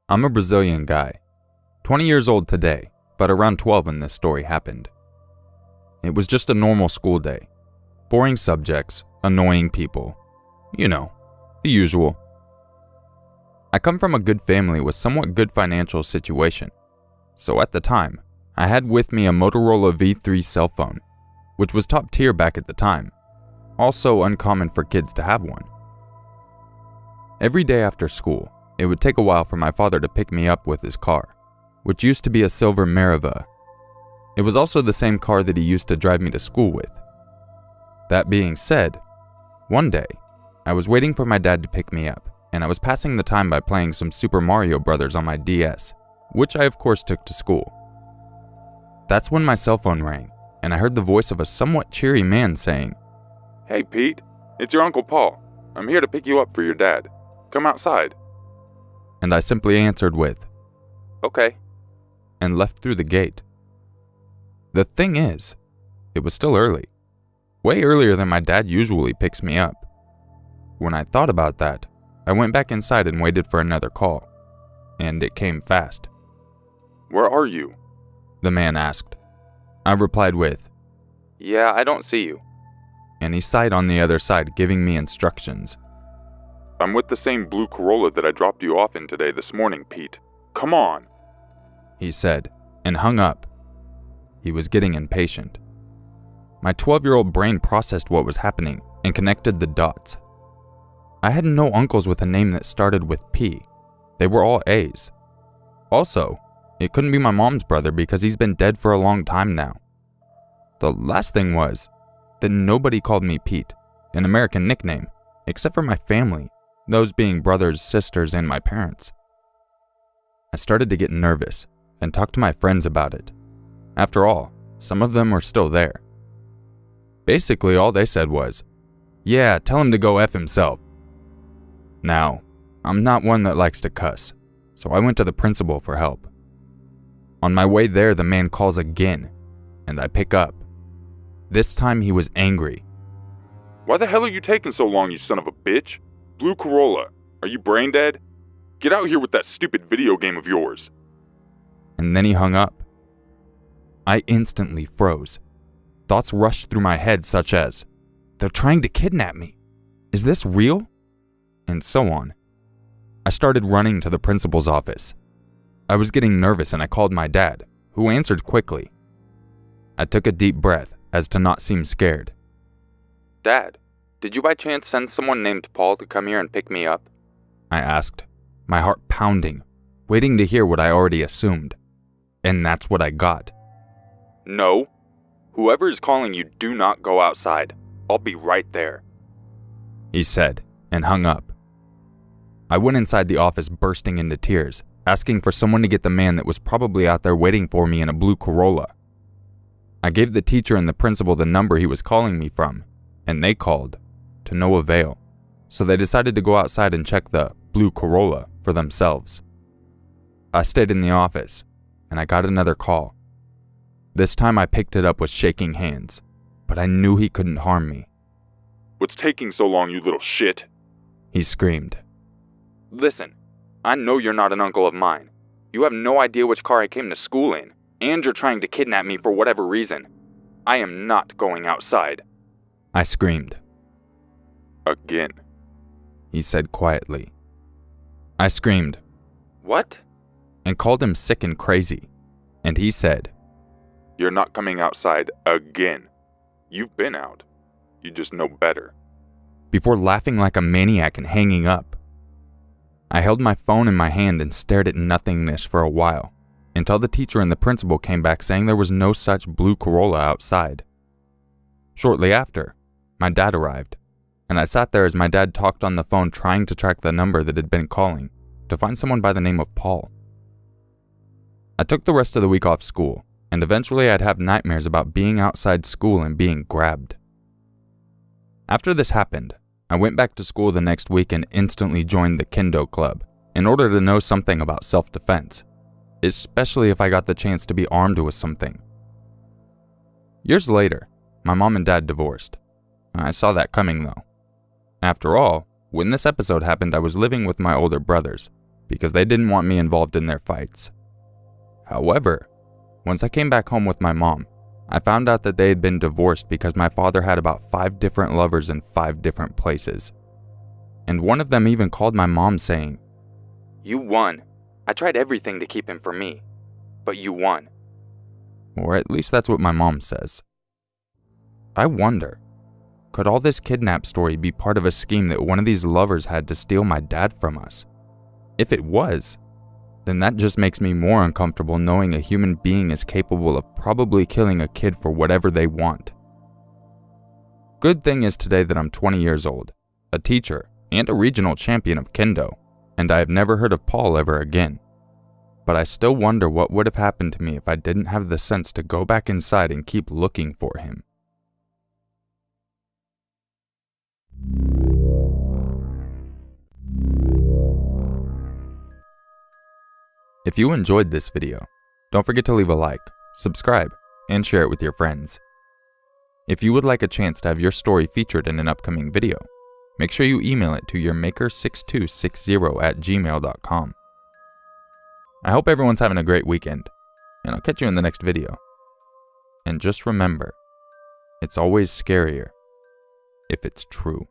I'm a Brazilian guy, 20 years old today, but around 12 when this story happened. It was just a normal school day. Boring subjects, annoying people. You know, the usual. I come from a good family with somewhat good financial situation. So at the time, I had with me a Motorola V3 cell phone, which was top tier back at the time. Also uncommon for kids to have one. Every day after school, it would take a while for my father to pick me up with his car, which used to be a silver Meriva. It was also the same car that he used to drive me to school with. That being said, one day, I was waiting for my dad to pick me up, and I was passing the time by playing some Super Mario Bros. On my DS, which I of course took to school. That's when my cell phone rang, and I heard the voice of a somewhat cheery man saying, "Hey Pete, it's your Uncle Paul. I'm here to pick you up for your dad. Come outside." And I simply answered with, "Okay," and left through the gate. The thing is, it was still early. Way earlier than my dad usually picks me up. When I thought about that, I went back inside and waited for another call. And it came fast. "Where are you?" the man asked. I replied with, "Yeah, I don't see you." and he sighed on the other side, giving me instructions. "I'm with the same blue Corolla that I dropped you off in today this morning, Pete. Come on," he said, and hung up. He was getting impatient. My 12-year-old brain processed what was happening and connected the dots. I had no uncles with a name that started with P. They were all A's. Also, it couldn't be my mom's brother because he's been dead for a long time now. The last thing was that nobody called me Pete, an American nickname, except for my family, those being brothers, sisters, and my parents. I started to get nervous and talked to my friends about it. After all, some of them were still there. Basically, all they said was, "Yeah, tell him to go F himself." Now, I'm not one that likes to cuss, so I went to the principal for help. On my way there, the man calls again, and I pick up. This time he was angry. "Why the hell are you taking so long, you son of a bitch? Blue Corolla, are you brain dead? Get out here with that stupid video game of yours." And then he hung up. I instantly froze. Thoughts rushed through my head such as, "They're trying to kidnap me. Is this real?" And so on. I started running to the principal's office. I was getting nervous and I called my dad, who answered quickly. I took a deep breath as to not seem scared. "Dad, did you by chance send someone named Paul to come here and pick me up?" I asked, my heart pounding, waiting to hear what I already assumed. And that's what I got. "No. Whoever is calling you, do not go outside. I'll be right there," he said, and hung up. I went inside the office bursting into tears, asking for someone to get the man that was probably out there waiting for me in a blue Corolla. I gave the teacher and the principal the number he was calling me from, and they called, to no avail, so they decided to go outside and check the blue Corolla for themselves. I stayed in the office, and I got another call. This time I picked it up with shaking hands, but I knew he couldn't harm me. "What's taking so long, you little shit?" He screamed. "Listen, I know you're not an uncle of mine. You have no idea which car I came to school in, and you're trying to kidnap me for whatever reason. I am not going outside," I screamed. "Again," he said quietly. I screamed, "What?" and called him sick and crazy, and he said, "You're not coming outside again. You've been out. You just know better," before laughing like a maniac and hanging up. I held my phone in my hand and stared at nothingness for a while, until the teacher and the principal came back saying there was no such blue Corolla outside. Shortly after, my dad arrived, and I sat there as my dad talked on the phone trying to track the number that had been calling to find someone by the name of Paul. I took the rest of the week off school, and eventually I'd have nightmares about being outside school and being grabbed. After this happened, I went back to school the next week and instantly joined the Kendo Club in order to know something about self-defense, especially if I got the chance to be armed with something. Years later, my mom and dad divorced. I saw that coming though. After all, when this episode happened, I was living with my older brothers, because they didn't want me involved in their fights. However, once I came back home with my mom, I found out that they had been divorced because my father had about 5 different lovers in 5 different places. And one of them even called my mom saying, "You won. I tried everything to keep him from me, but you won." Or at least that's what my mom says. I wonder, could all this kidnap story be part of a scheme that one of these lovers had to steal my dad from us? If it was, then that just makes me more uncomfortable knowing a human being is capable of probably killing a kid for whatever they want. Good thing is today that I'm 20 years old, a teacher, and a regional champion of Kendo, and I have never heard of Paul ever again. But I still wonder what would have happened to me if I didn't have the sense to go back inside and keep looking for him. If you enjoyed this video, don't forget to leave a like, subscribe, and share it with your friends. If you would like a chance to have your story featured in an upcoming video, make sure you email it to yourmaker6260@gmail.com. I hope everyone's having a great weekend, and I'll catch you in the next video. And just remember, it's always scarier if it's true.